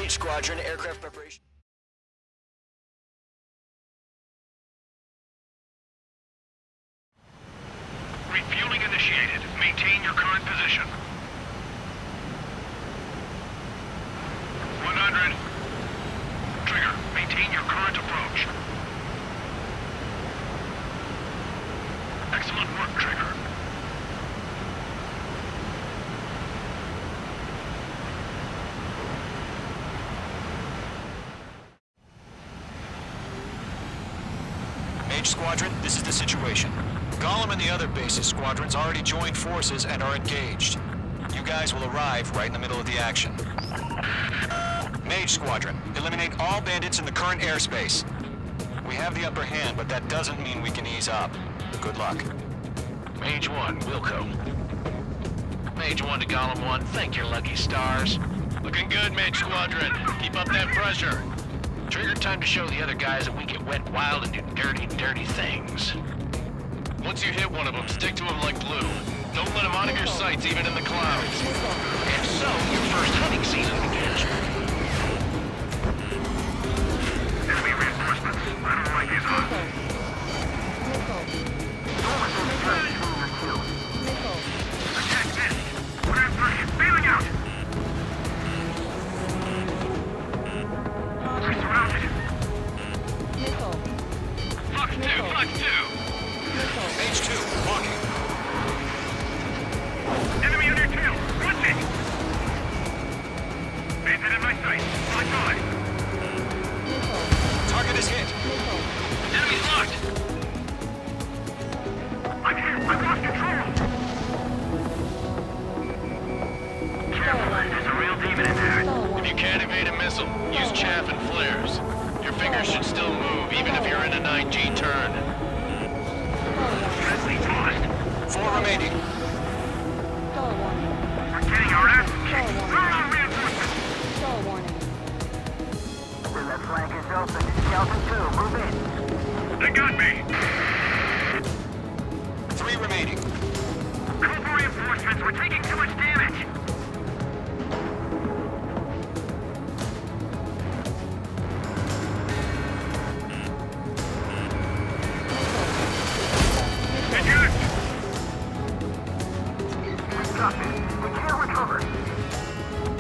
Mage Squadron, aircraft preparation. Refueling initiated. Maintain your current position. 100. Trigger, maintain your current approach. Excellent work, Trigger. Mage Squadron, this is the situation. Golem and the other bases squadrons already joined forces and are engaged. You guys will arrive right in the middle of the action. Mage Squadron, eliminate all bandits in the current airspace. We have the upper hand, but that doesn't mean we can ease up. Good luck. Mage 1, Wilco. Mage 1 to Golem 1, thank your lucky stars. Looking good, Mage Squadron. Keep up that pressure. Trigger, time to show the other guys that we get wet wild and do dirty, dirty things. Once you hit one of them, stick to them like glue. Don't let them out of your sights, even in the clouds. And so, your first hunting season begins. Enemy reinforcements. I don't like these odds. Attack this. We're in three. Bailing out. We're surrounded. Fox 2, Fox 2. Mage 2, walking. Enemy on your tail. Watch it. Bandit in my sight. Fly by. Target is hit. Enemy's locked. I'm hit. I've lost control. Careful. There's a real demon in there. If you can't evade a missile, use chaff and flares. Your fingers should still move, even if you're in a 9G turn. Friendly tossed. 4 remaining. We're getting our ass kicked. Throw on reinforcements. That flank is open. Skeleton 2, move in. They got me. 3 remaining. Cobra reinforcements. We're taking too much damage. We can't recover.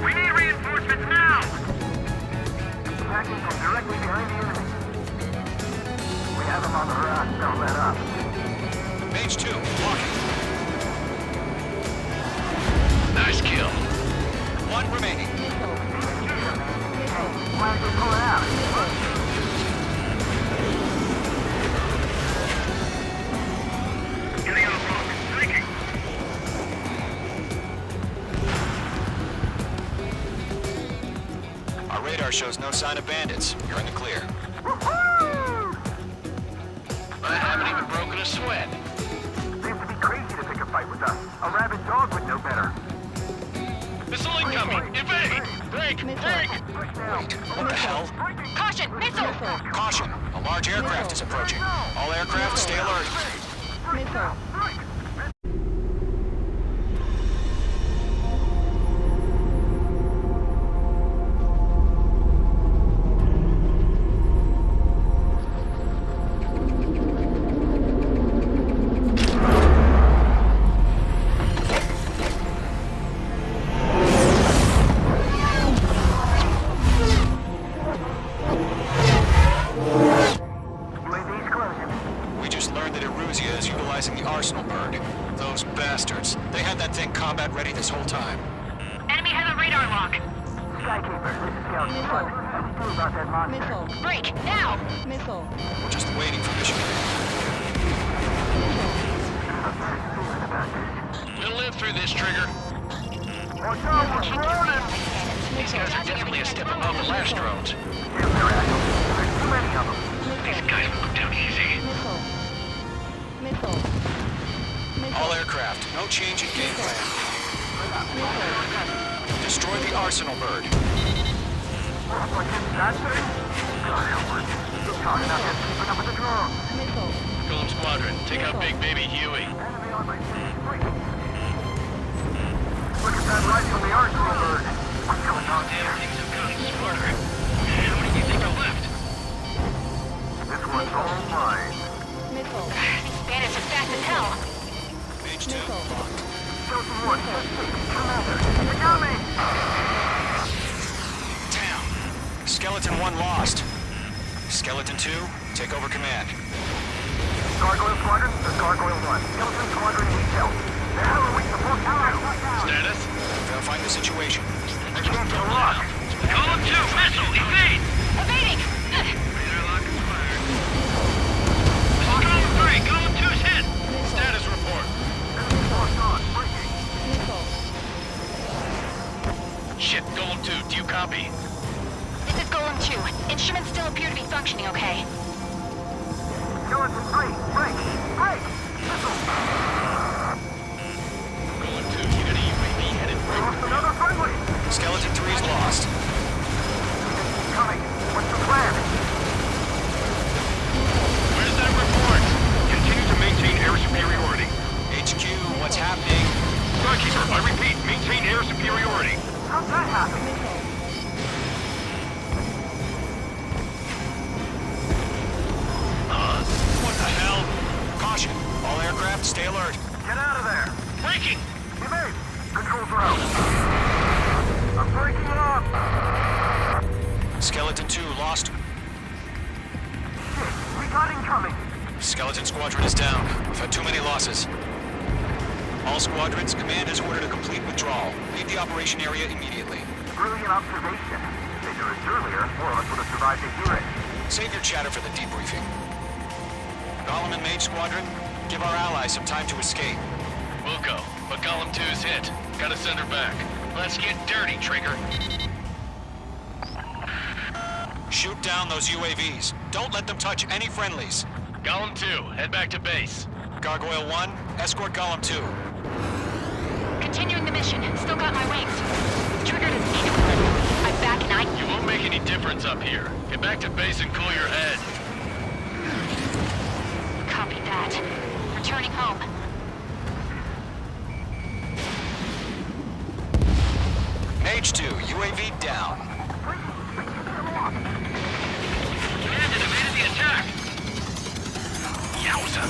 We need reinforcements now! Attacking from directly behind the enemy. We have them on the run. Don't let up. Mage 2, walking. Nice kill. 1 remaining. Why don't you pull it out? Getting on a rock. Streaking. Our radar shows no sign of bandits. You're in the clear. I haven't even broken a sweat. They have to be crazy to pick a fight with us. A rabid dog would know better. Missile incoming! Evade! Break! Break! Push now. Wait, what the hell? Caution! Missile! Caution! A large aircraft is approaching. All aircraft, stay alert. UAV's closing. We just learned that Eruzia is utilizing the Arsenal bird. Those bastards. They had that thing combat ready this whole time. Enemy has a radar lock. Skykeeper, this is Skeleton 1. What do we do about that monster? Break! Now! We're just waiting for mission. We'll live through this, Trigger. Watch out, we're surrounded! These guys are definitely a step above the last drones. There's too many of them. These guys will go down easy. All aircraft, no change in game plan. Destroy the Arsenal bird. That's it. God help us. Talking about him keeping up with the drones. Golem Squadron, take out Big Baby Huey. Enemy on my feet. Look at that light from the Arsenal bird. What's going on here? Things have gotten smarter. Skeleton 1 lost. Skeleton 2, take over command. Gargoyle Squadron, this is Gargoyle 1. Skeleton Squadron detail. They're halloween support allies. Status? Verifying the situation. They can't get a lock. Column 2, missile, evade! Evading! Radar lock expired. This is Column 3, Column 2's hit! Status report. Enemy locked on. Breaking. Shit, Golem 2, do you copy? This is Golem 2. Instruments still appear to be functioning okay. Skeleton 3, break. Break. Missile. Golem 2, you got a UAV headed We for lost another friendly. Skeleton 3 is lost. Coming. What's the plan? Where's that report? Continue to maintain air superiority. HQ, what's happening? Skykeeper, I repeat, maintain air superiority. How'd that happen? What the hell? Caution, all aircraft stay alert. Get out of there. Breaking! Evade. Controls are out. I'm breaking off. Skeleton 2 lost. Shit. We got incoming. Skeleton Squadron is down. We've had too many losses. All squadrons, command has ordered a complete withdrawal. Leave the operation area immediately. Brilliant observation. If they'd done it earlier, more of us would have survived to hear it. Save your chatter for the debriefing. Golem and Mage Squadron, give our allies some time to escape. We'll go, but Column 2's hit. Gotta send her back. Let's get dirty, Trigger. Shoot down those UAVs. Don't let them touch any friendlies. Column 2, head back to base. Gargoyle 1, escort Golem 2. Continuing the mission. Still got my wings. Trigger doesn't need to worry. I'm back and You won't make any difference up here. Get back to base and cool your head. Copy that. Returning home. Mage 2, UAV down. Commanded, evaded the attack. Yowza.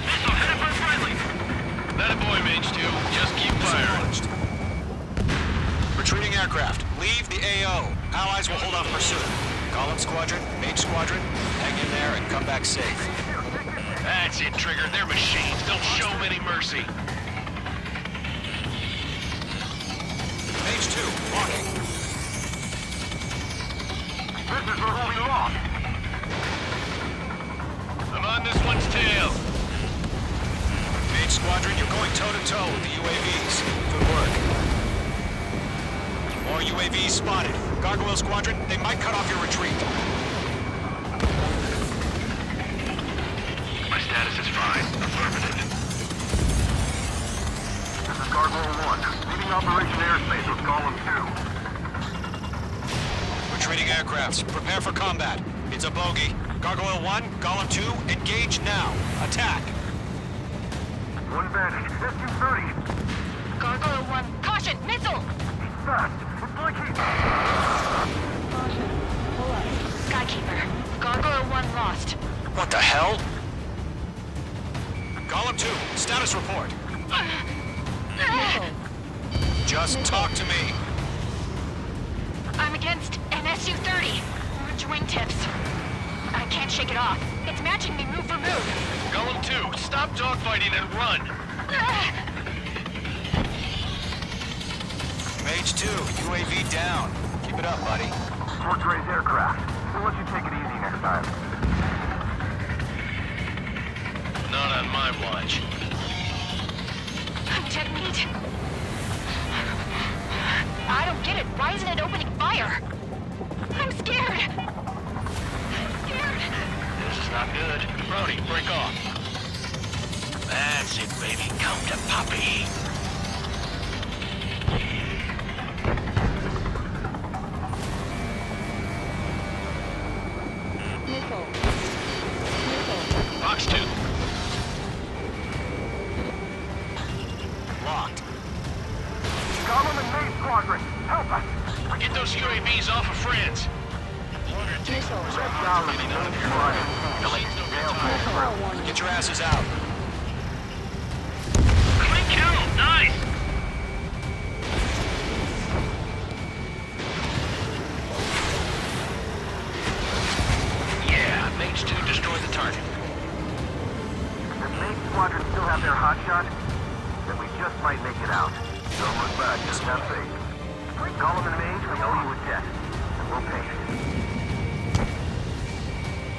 Missile headed for friendly. That a boy, Mage 2. Just keep firing. Launched. Retreating aircraft, leave the AO. Allies will hold off pursuit. Golem Squadron, Mage Squadron, hang in there and come back safe. That's it, Trigger. They're machines. Don't show them any mercy. Mage 2, walking. This is where we'll be lost. I'm on this one's tail. Mage Squadron, you're going toe-to-toe with the UAVs. Good work. More UAVs spotted. Gargoyle Squadron, they might cut off your retreat. My status is fine. Affirmative. This is Gargoyle 1. Leaving Operation Airspace with Golem 2. Retreating aircrafts, prepare for combat. It's a bogey. Gargoyle 1, Golem 2, engage now. Attack. One Vantage. SU-30. Gargoyle 1. Caution! Missile! Fast. It's blinking. Skykeeper. Gargoyle 1 lost. What the hell? Golem 2, status report. Just talk to me. I'm against an SU-30. Orange wingtips. I can't shake it off. It's matching me move for move. Golem 2, stop dogfighting and run. Mage 2, UAV down. Keep it up, buddy. Towards Ray's aircraft. We'll let you take it easy next time. Not on my watch. I'm dead meat. I don't get it. Why isn't it opening fire? I'm scared. Scared. This is not good. Brody, break off. That's it, baby. Come to Poppy. Box 2. Locked. Golem and Mage Squadron, help us! Get those UAVs off of France. Red Golem and Mage Squadron. Get your asses out. Clean kill. Nice. Yes, Have faith. Gollum and Mage, we owe you a debt. And we'll pay it.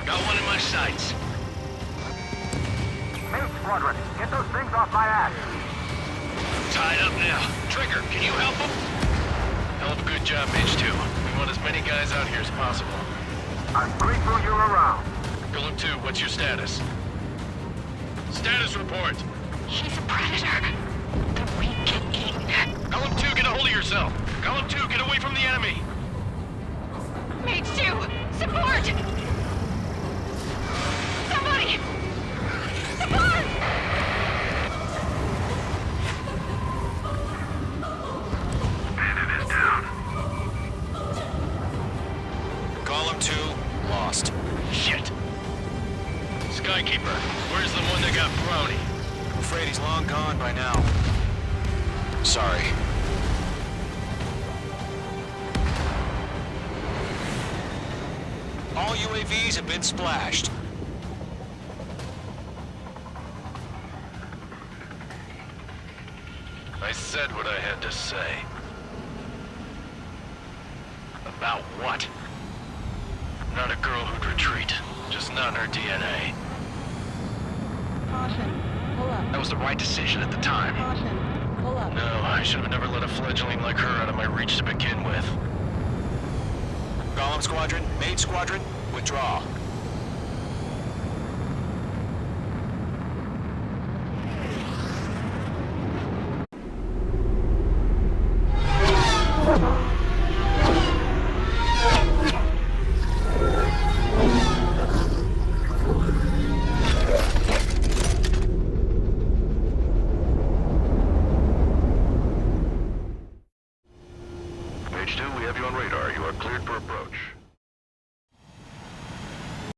Got one in my sights. Mage Squadron, get those things off my ass. Tied up now. Trigger, can you help him? Hell of a good job, Mage 2. We want as many guys out here as possible. I'm grateful you're around. Golem 2, what's your status? Status report. He's a predator. The weak get eaten. Golem 2, get a hold of yourself. Golem 2, get away from the enemy. Mage 2, support! Somebody! Support! Golem 2, lost. Shit. Skykeeper, where's the one that got Brownie? I'm afraid he's long gone by now. Sorry. All UAVs have been splashed. I said what I had to say. About what? Not a girl who'd retreat. Just not in her DNA. Caution. Pull up. That was the right decision at the time. Caution. Pull up. No, I should have never let a fledgling like her out of my reach to begin with. Golem Squadron, Mage Squadron, withdraw.